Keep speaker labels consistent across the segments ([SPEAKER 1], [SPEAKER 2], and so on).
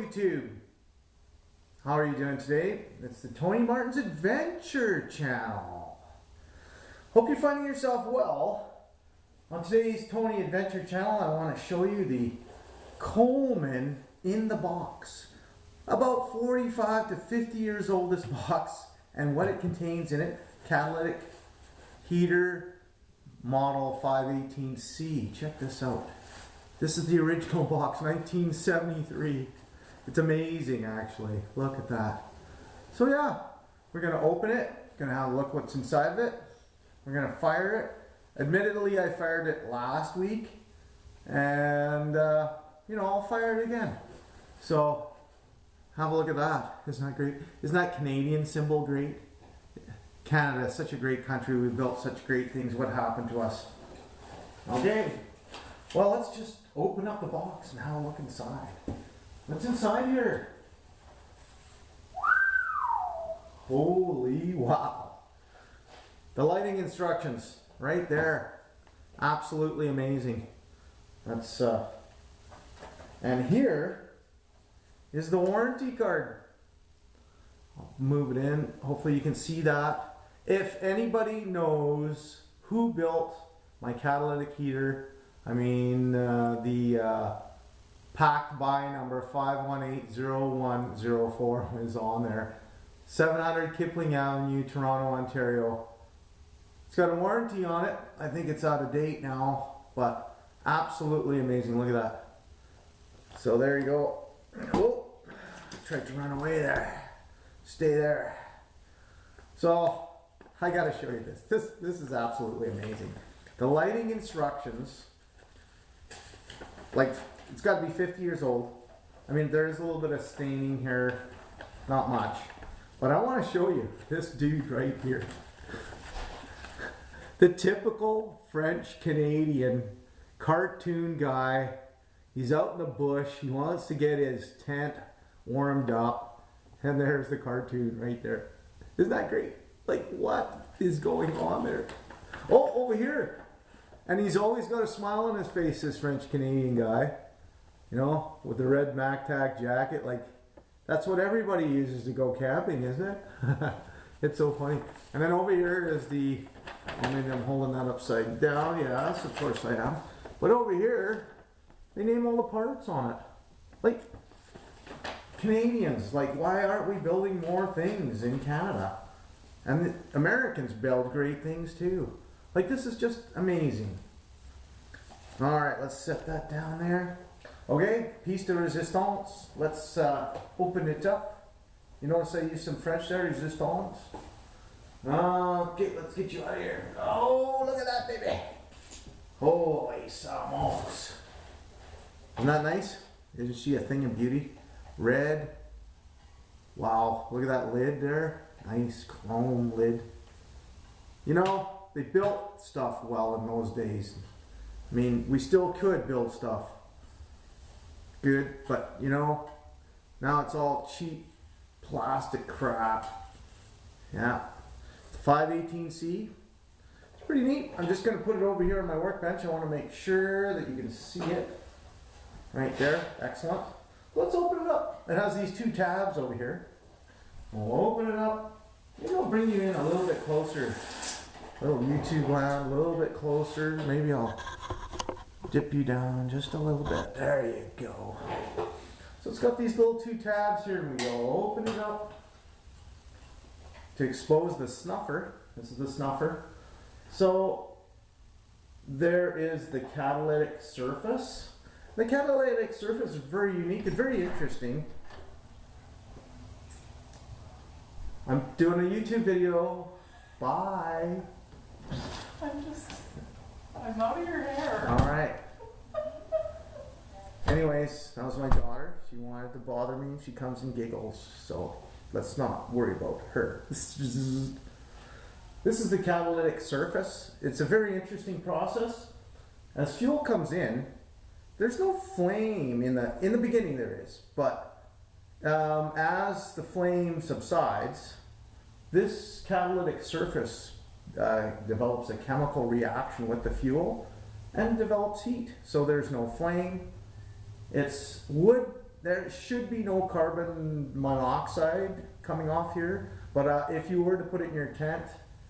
[SPEAKER 1] YouTube. How are you doing today? It's the Tony Martin's Adventure Channel. Hope you're finding yourself well. On today's Tony Adventure Channel, I want to show you the Coleman in the box. About 45 to 50 years old, this box, and what it contains in it. Catalytic heater, model 518C. Check this out. This is the original box, 1973. It's amazing, actually. Look at that. So yeah, we're going to open it. Going to have a look what's inside of it. We're going to fire it. Admittedly, I fired it last week. And, I'll fire it again. So, have a look at that. Isn't that great? Isn't that Canadian symbol great? Canada is such a great country. We've built such great things. What happened to us? Okay. Well, let's just open up the box and have a look inside. What's inside here? Holy wow. The lighting instructions right there. Absolutely amazing. That's and here is the warranty card. I'll move it in. Hopefully you can see that. If anybody knows who built my catalytic heater, I mean the packed by number 5180104 is on there. 700 Kipling Avenue, Toronto, Ontario. It's got a warranty on it. I think it's out of date now, but absolutely amazing. Look at that. So there you go. Oh, tried to run away there. Stay there. So I gotta show you this. This is absolutely amazing. The lighting instructions, like, it's got to be 50 years old. I mean, there's a little bit of staining here, not much. But I want to show you this dude right here. The typical French Canadian cartoon guy. He's out in the bush. He wants to get his tent warmed up. And there's the cartoon right there. Isn't that great? Like, what is going on there? Oh, over here. And he's always got a smile on his face, this French Canadian guy. You know, with the red MacTac jacket. Like, that's what everybody uses to go camping, isn't it? It's so funny. And then over here is the, well, maybe I'm holding that upside down. Yes, of course I am. But over here, they name all the parts on it. Like, Canadians, like, why aren't we building more things in Canada? And the Americans build great things too. Like, this is just amazing. All right, let's set that down there. Okay, piece de resistance. Let's open it up. You notice I used some French there, resistance. Okay, let's get you out of here. Oh, look at that, baby. Holy smokes. Isn't that nice? Isn't she a thing of beauty? Red. Wow, look at that lid there. Nice chrome lid. You know, they built stuff well in those days. I mean, we still could build stuff good, but you know, now it's all cheap plastic crap. Yeah. 518C. It's pretty neat. I'm just going to put it over here on my workbench. I want to make sure that you can see it. Right there. Excellent. Let's open it up. It has these two tabs over here. We'll open it up. Maybe I'll bring you in a little bit closer. A little YouTube land, a little bit closer. Maybe I'll dip you down just a little bit. There you go. So it's got these little two tabs here, and we go open it up to expose the snuffer. This is the snuffer. So there is the catalytic surface. The catalytic surface is very unique and very interesting. I'm doing a YouTube video. Bye.
[SPEAKER 2] I'm out of your hair.
[SPEAKER 1] All right. Anyways, that was my daughter. She wanted to bother me. She comes and giggles. So let's not worry about her. This is the catalytic surface. It's a very interesting process. As fuel comes in, there's no flame in the beginning. There is, but as the flame subsides, this catalytic surface develops a chemical reaction with the fuel and develops heat. So there's no flame. It's wood there should be no carbon monoxide coming off here, but if you were to put it in your tent,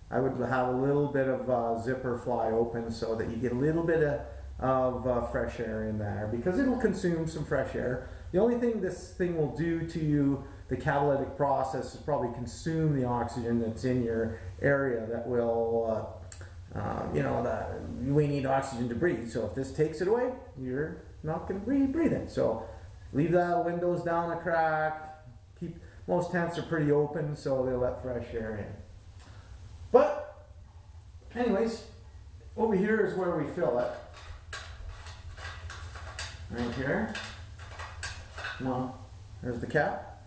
[SPEAKER 1] I would have a little bit of zipper fly open so that you get a little bit of fresh air in there, because it'll consume some fresh air. The only thing this thing will do to you, the catalytic process, is probably consume the oxygen that's in your area that will, we need oxygen to breathe. So if this takes it away, you're not going to be breathing. So leave the windows down a crack. Most tents are pretty open, so they let fresh air in. But anyways, over here is where we fill it. Right here. No, there's the cap.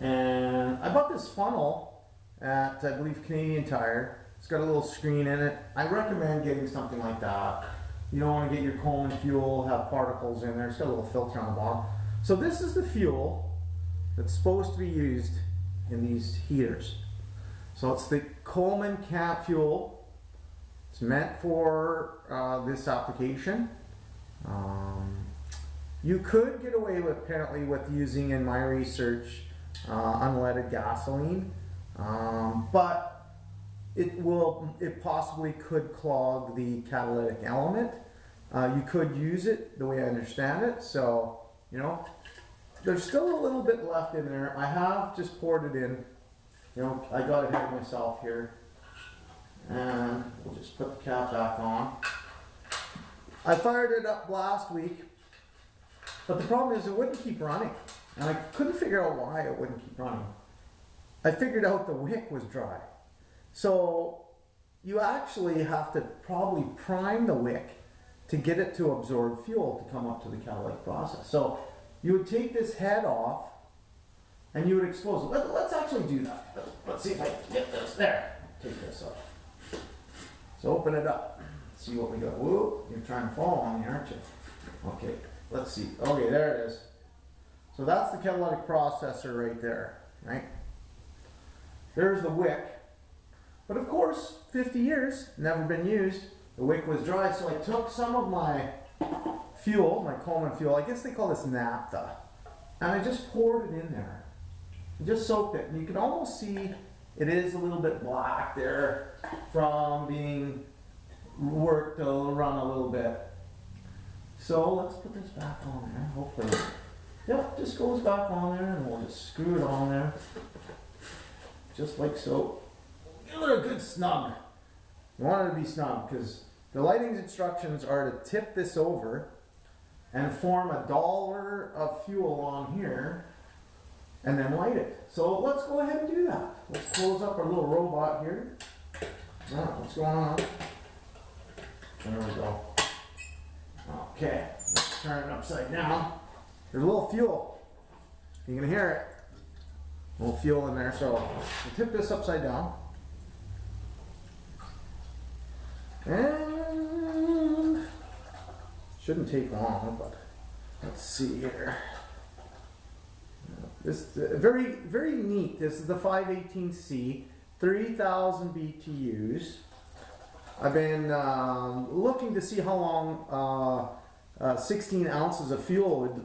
[SPEAKER 1] And I bought this funnel at, I believe, Canadian Tire. It's got a little screen in it. I recommend getting something like that. You don't want to get your Coleman fuel, have particles in there. It's got a little filter on the bottom. So this is the fuel that's supposed to be used in these heaters. So it's the Coleman Cat fuel. It's meant for this application. You could get away with, apparently, with using, in my research, unleaded gasoline, but it possibly could clog the catalytic element. You could use it the way I understand it, so there's still a little bit left in there. I have just poured it in. I got ahead of myself here, and we'll just put the cap back on. I fired it up last week, but the problem is it wouldn't keep running, and I couldn't figure out why it wouldn't keep running. I figured out the wick was dry. So you actually have to probably prime the wick to get it to absorb fuel to come up to the catalytic process. So you would take this head off and you would expose it. Let's actually do that. Let's see if I can get this. There. Take this off. So open it up. See what we got. Whoa, you're trying to fall on me, aren't you? Okay, let's see. Okay, there it is. So that's the catalytic processor right there, right? There's the wick. But of course, 50 years, never been used. The wick was dry, so I took some of my fuel, my Coleman fuel, I guess they call this naphtha, and I just poured it in there. I just soaked it, and you can almost see it is a little bit black there from being worked to run a little bit. So let's put this back on there, hopefully. Yep, just goes back on there, and we'll just screw it on there, just like so. Give it a good snug. You want it to be snug because the lighting instructions are to tip this over and form a dollar of fuel on here and then light it. So let's go ahead and do that. Let's close up our little robot here. Now, what's going on? There we go. Okay, let's turn it upside down. There's a little fuel. You can hear it. A little fuel in there. So we'll tip this upside down. And shouldn't take long, but let's see here. This very, very neat. This is the 518C, 3,000 BTUs. I've been looking to see how long 16 ounces of fuel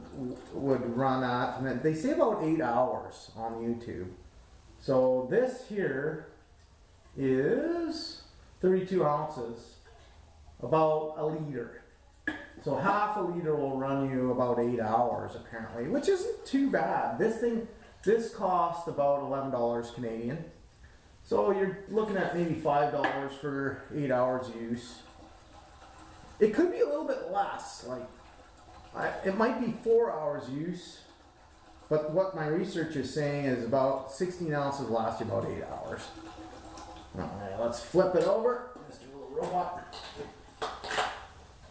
[SPEAKER 1] would run at, and they say about 8 hours on YouTube. So this here is 32 ounces, about a liter. So half a liter will run you about 8 hours apparently, which isn't too bad. This cost about $11 Canadian. So you're looking at maybe $5 for 8 hours use. It could be a little bit less, it might be 4 hours use, but what my research is saying is about 16 ounces last you about 8 hours. Alright, let's flip it over. Just a little robot.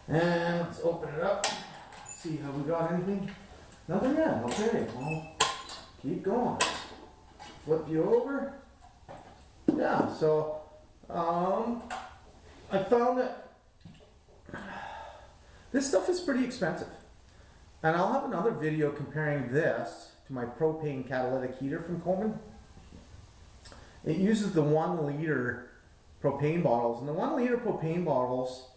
[SPEAKER 1] And let's open it up. See, have we got anything? Nothing yet. Okay, well, keep going. Flip you over. Yeah, so I found that this stuff is pretty expensive. And I'll have another video comparing this to my propane catalytic heater from Coleman. It uses the 1 liter propane bottles, and the 1 liter propane bottles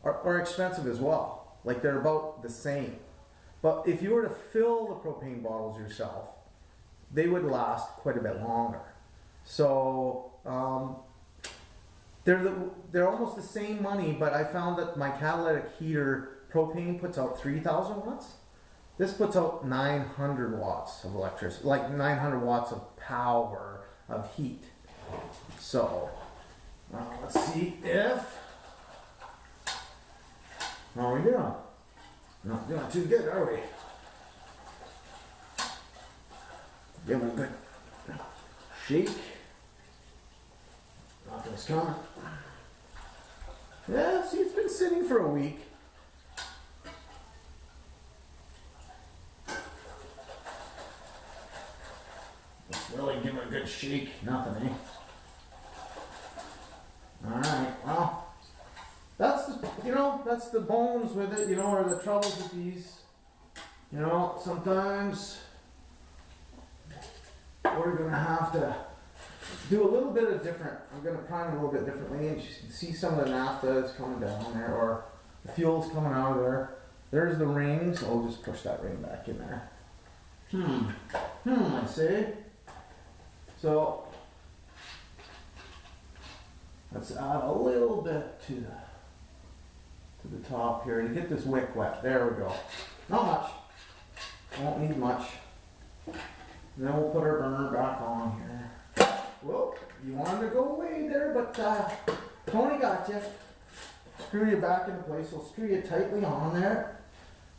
[SPEAKER 1] are expensive as well. Like, they're about the same. But if you were to fill the propane bottles yourself, they would last quite a bit longer. So they're almost the same money, but I found that my catalytic heater propane puts out 3,000 watts. This puts out 900 watts of electricity, like 900 watts of power of heat. So let's see if, how are we doing? Not doing too good, are we? Give it a good shake. Nothing's coming. Yeah, see, it's been sitting for a week. Let's really give it a good shake. Nothing, eh? Alright, well, that's the, that's the bones with it, or the troubles with these. Sometimes we're going to have to do a little bit of different. I'm going to prime a little bit differently, and you can see some of the naphtha that's coming down there, or the fuel's coming out of there. There's the rings. I'll just push that ring back in there. I say. So let's add a little bit to the top here to get this wick wet. There we go. Not much. Won't need much. Then we'll put our burner back on here. Whoa, you wanted to go away there, but Tony got you. Screw you back into place. We'll screw you tightly on there.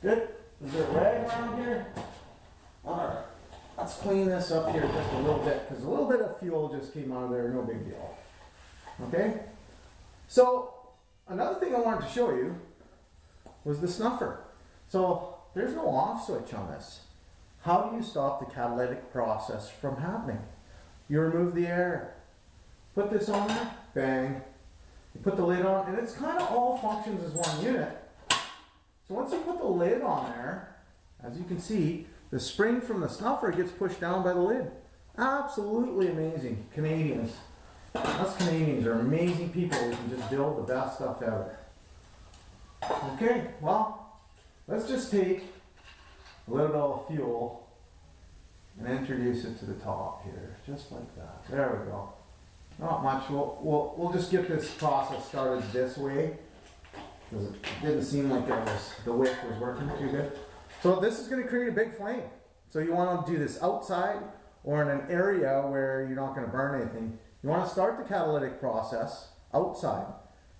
[SPEAKER 1] Good. Is there a rag around here? Alright. Let's clean this up here just a little bit, because a little bit of fuel just came out of there. No big deal. Okay? So, another thing I wanted to show you was the snuffer. So, there's no off switch on this. How do you stop the catalytic process from happening? You remove the air. Put this on there, bang. You put the lid on, and it's kind of all functions as one unit. So once you put the lid on there, as you can see, the spring from the snuffer gets pushed down by the lid. Absolutely amazing. Canadians. Us Canadians are amazing people. We can just build the best stuff ever. Okay, well, let's just take a little bit of fuel and introduce it to the top here, just like that. There we go. Not much. We'll just get this process started this way, because it didn't seem like the wick was working too good. So this is going to create a big flame. So you want to do this outside or in an area where you're not going to burn anything. You want to start the catalytic process outside.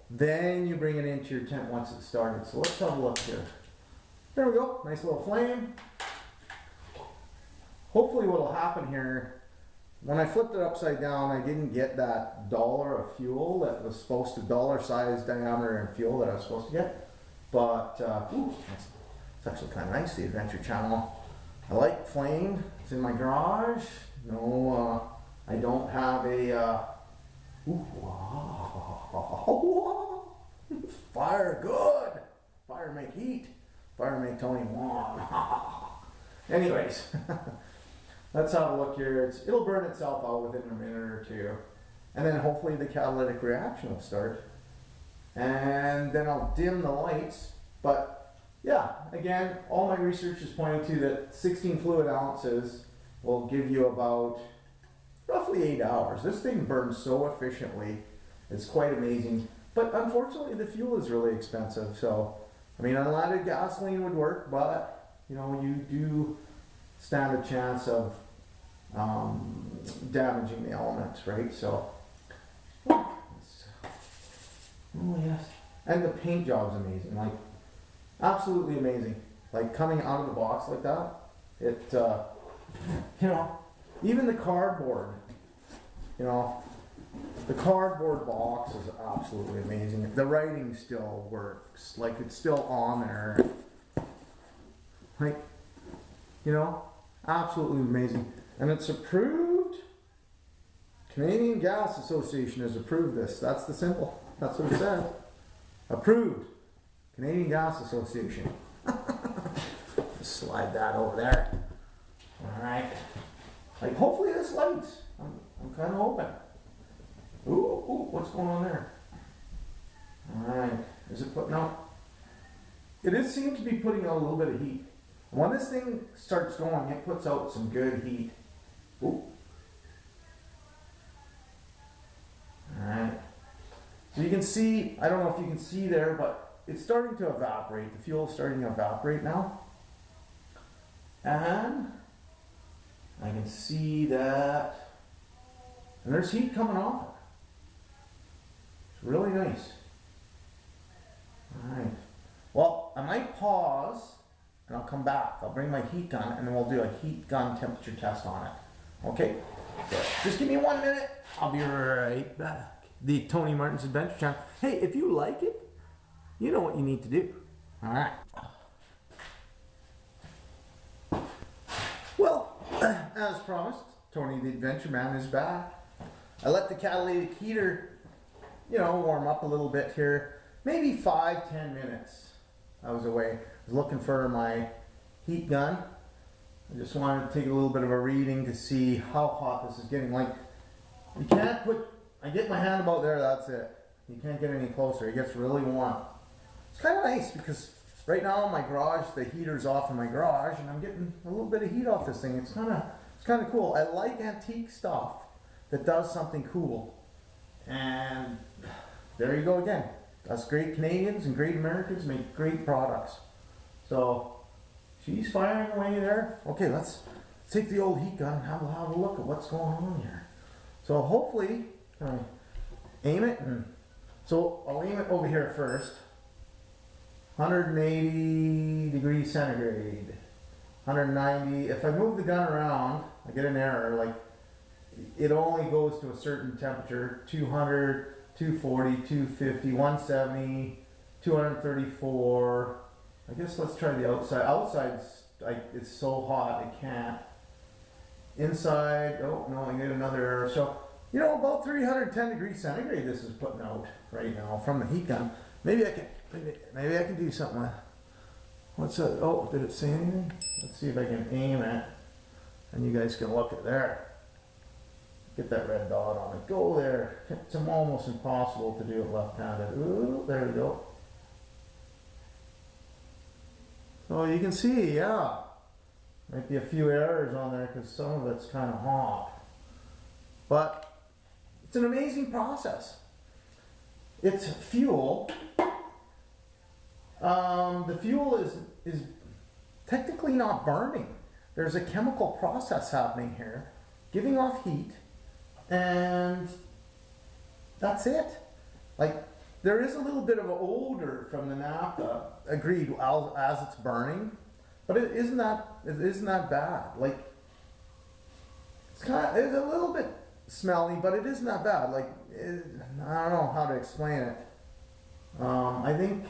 [SPEAKER 1] Then you bring it into your tent once it's started. So let's have a look here. There we go. Nice little flame. Hopefully what will happen here, when I flipped it upside down, I didn't get that dollar of fuel that was supposed to, dollar size diameter in fuel that I was supposed to get. But, it's actually kind of nice, the Adventure Channel. I like flame. It's in my garage. No, I don't have a, fire good. Fire make heat. Fire make Tony warm. Anyways, let's have a look here. It'll burn itself out within a minute or two. And then hopefully the catalytic reaction will start. And then I'll dim the lights. But yeah, again, all my research is pointing to that 16 fluid ounces will give you about roughly 8 hours. This thing burns so efficiently. It's quite amazing. But unfortunately, the fuel is really expensive. So, I mean, unleaded gasoline would work, but, you do stand a chance of damaging the elements, right? So, oh yes. And the paint job's amazing. Like, absolutely amazing. Like, coming out of the box like that, it, even the cardboard, the cardboard box is absolutely amazing. The writing still works. Like, it's still on there. Like, absolutely amazing. And it's approved. Canadian Gas Association has approved this. That's the symbol. That's what it says. Approved. Canadian Gas Association. Just slide that over there. Alright. Like, hopefully this lights. I'm kind of hoping. Ooh, what's going on there? Alright. Is it putting out? It seems to be putting out a little bit of heat. When this thing starts going, it puts out some good heat. Ooh. Alright. So you can see, I don't know if you can see there, but it's starting to evaporate. The fuel is starting to evaporate now. And I can see that, and there's heat coming off it. It's really nice. Alright. Well, I might pause and I'll come back. I'll bring my heat gun and then we'll do a heat gun temperature test on it. Okay? So just give me 1 minute. I'll be right back. The Tony Martin's Adventure Channel. Hey, if you like it, you know what you need to do. Alright. Well, as promised, Tony the Adventure Man is back. I let the catalytic heater, warm up a little bit here. Maybe 5-10 minutes. I was away. I was looking for my heat gun. I just wanted to take a little bit of a reading to see how hot this is getting. Like, you can't put, I get my hand about there, that's it. You can't get any closer. It gets really warm. It's kind of nice because right now in my garage, the heater's off in my garage and I'm getting a little bit of heat off this thing. It's kind of cool. I like antique stuff that does something cool. And there you go again. Us great Canadians and great Americans make great products. So she's firing away there. Okay, let's take the old heat gun and have a look at what's going on here. So hopefully, aim it, and so I'll aim it over here first. 180 degrees centigrade, 190. If I move the gun around, I get an error. Like, it only goes to a certain temperature: 200, 240, 250, 170, 234. I guess let's try the outside. Outside's it's so hot I can't. Inside, oh no, I get another error. So, about 310 degrees centigrade this is putting out right now from the heat gun. Maybe I can do something with, what's that? Oh, did it say anything? Let's see if I can aim it and you guys can look at there. Get that red dot on it. Go there. It's almost impossible to do it left-handed. Ooh, there we go. So you can see, yeah, might be a few errors on there because some of it's kind of hot. But it's an amazing process. It's fuel. The fuel is technically not burning. There's a chemical process happening here, giving off heat, and that's it. Like, there is a little bit of an odor from the naphtha, agreed, as it's burning, but it isn't that bad. Like, it's a little bit smelly, but it isn't that bad. Like, I don't know how to explain it. I think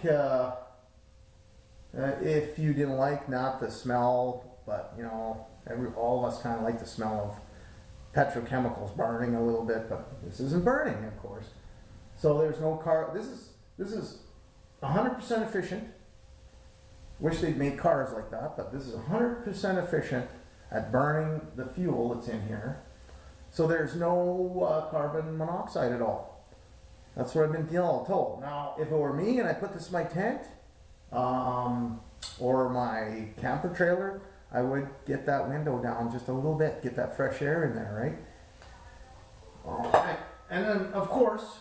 [SPEAKER 1] if you didn't like naphtha smell, but all of us kind of like the smell of petrochemicals burning a little bit, but this isn't burning, of course. So there's no car. This is 100% efficient. Wish they'd make cars like that, but this is 100% efficient at burning the fuel that's in here. So there's no carbon monoxide at all. That's what I've been told. Now, if it were me and I put this in my tent or my camper trailer, I would get that window down just a little bit, get that fresh air in there, right? All right. And then, of course,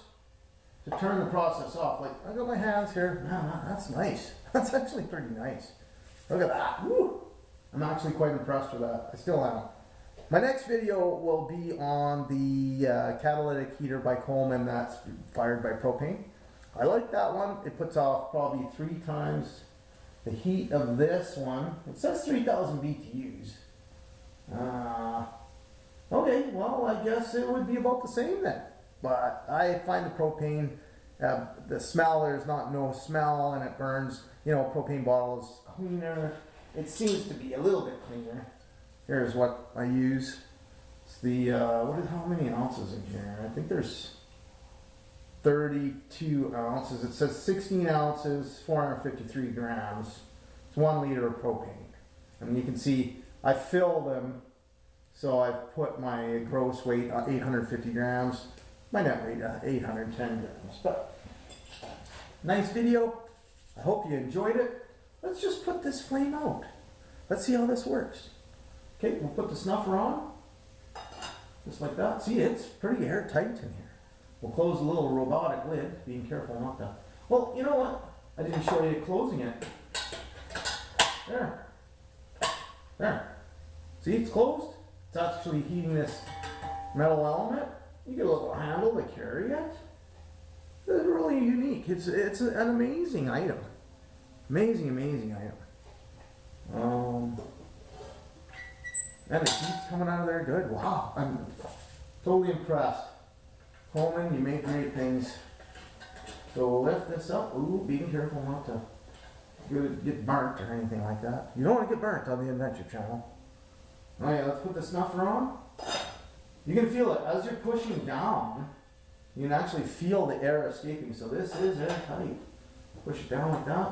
[SPEAKER 1] to turn the process off, like, I got my hands here. Man, that's nice. That's actually pretty nice. Look at that. Woo! I'm actually quite impressed with that. I still am. My next video will be on the catalytic heater by Coleman that's fired by propane. I like that one. It puts off probably 3 times the heat of this one. It says 3,000 BTUs. Okay, well, I guess it would be about the same then. But I find the propane, the smell, there's no smell, and it burns. Propane bottle is cleaner. It seems to be a little bit cleaner. Here's what I use. It's the, how many ounces in here? I think there's 32 ounces. It says 16 ounces, 453 grams. It's 1 liter of propane. And you can see I fill them, so I've put my gross weight 850 grams, my net weight 810 grams. But nice video. I hope you enjoyed it. Let's just put this flame out. Let's see how this works. Okay, we'll put the snuffer on. Just like that. See, it's pretty airtight in here. We'll close the little robotic lid, being careful not to. Well, you know what? I didn't show you closing it. There. There. See, it's closed. It's actually heating this metal element. You get a little handle to carry it. It's really unique. It's an amazing item. Amazing item. And the heat's coming out of there good. Wow, I'm totally impressed. Coleman, you make great things. So we'll lift this up. Ooh, being careful not to get burnt or anything like that. You don't want to get burnt on the Adventure Channel. Oh yeah, let's put the snuffer on. You can feel it as you're pushing down. You can actually feel the air escaping. So this is airtight. Push it down like that.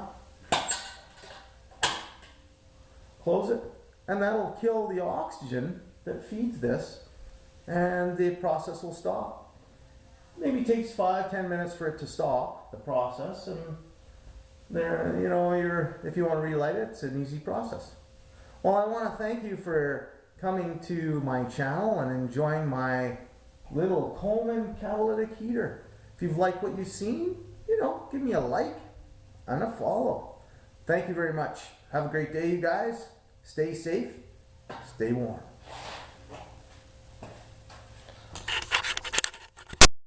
[SPEAKER 1] Close it. And that'll kill the oxygen that feeds this, and the process will stop. Maybe takes 5-10 minutes for it to stop the process, and there, you know, if you want to relight it, it's an easy process. Well, I want to thank you for coming to my channel and enjoying my little Coleman catalytic heater. If you've liked what you've seen, you know, give me a like and a follow. Thank you very much. Have a great day, you guys. Stay safe, stay warm.